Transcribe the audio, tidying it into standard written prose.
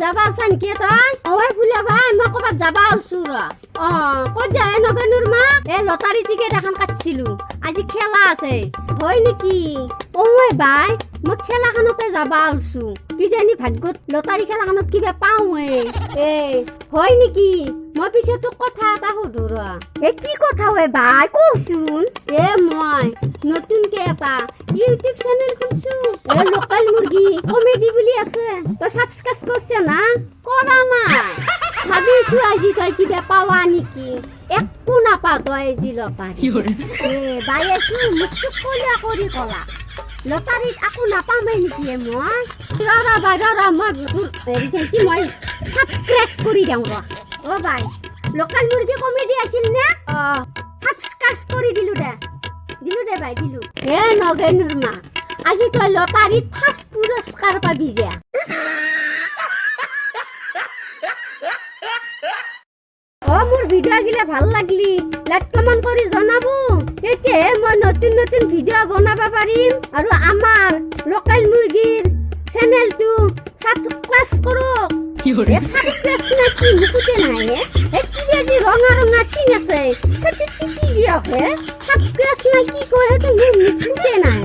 যাবা আছা নেকি তই? অই বুলা ভাই মই ক'বাত যাবা আলছো ৰ। ক'ত যায় নগেনুৰ মা? লটাৰী টিকেট এখন কাটছিলো, আজি খেলা আছে হয় নেকি? অই বাই মই খেলাখনতে যাবা আলছো, কিজানি ভাগ্যত লটাৰী খেলাখনত কিবা পাওঁৱে। হয় নেকি? মই পিছে তোক কথা এটা সুধো ৰ। কি কথা ঐ বাই কচোন? মই নতুনকে এটা ইউটিউব চেনেল খুলছো, লোকেল মুৰ্গী কমেডি বুলি আছে। তই সাবস্ক্ৰাইব কৰছ না? কৰা নাই। চাবিছো আজি তই কিবা পাৱা নেকি? একো নাপা তই আজি লটাৰী। বাই আছো মোক চুপ কলা কৰি কলা লটাৰীত একো নাপামেই নেকি মই? ৰ মই সাবস্ক্ৰাইব কৰি দিওঁ ৰ। বাই লোকেল মুৰ্গী কমেডি আছিল নে? সাবস্ক্ৰাইব কৰি দিলো দে বাই দিলো। নগেনুৰ মা আজি তই লটাৰীত ফাৰ্ষ্ট পুৰস্কাৰ পাবি যে। মোৰ ভিডিঅ' গিলা ভাল লাগলি লাইক কমেন্ট কৰি জনাব, তেতিয়াহে মই নতুন নতুন ভিডিঅ' বনাব পাৰিম আৰু আমাৰ লোকেল মুৰ্গীৰ চেনেলটো সাবস্ক্ৰাইব কৰক। সাবস্ক্ৰাইব না কি মুখতে নাই কিবা যি ৰঙা ৰঙা চিন আছে সেইটো টিপি দিয়ক। সাবস্ক্ৰাইব না কি কয় সেইটো মোৰ মুখতে নাই।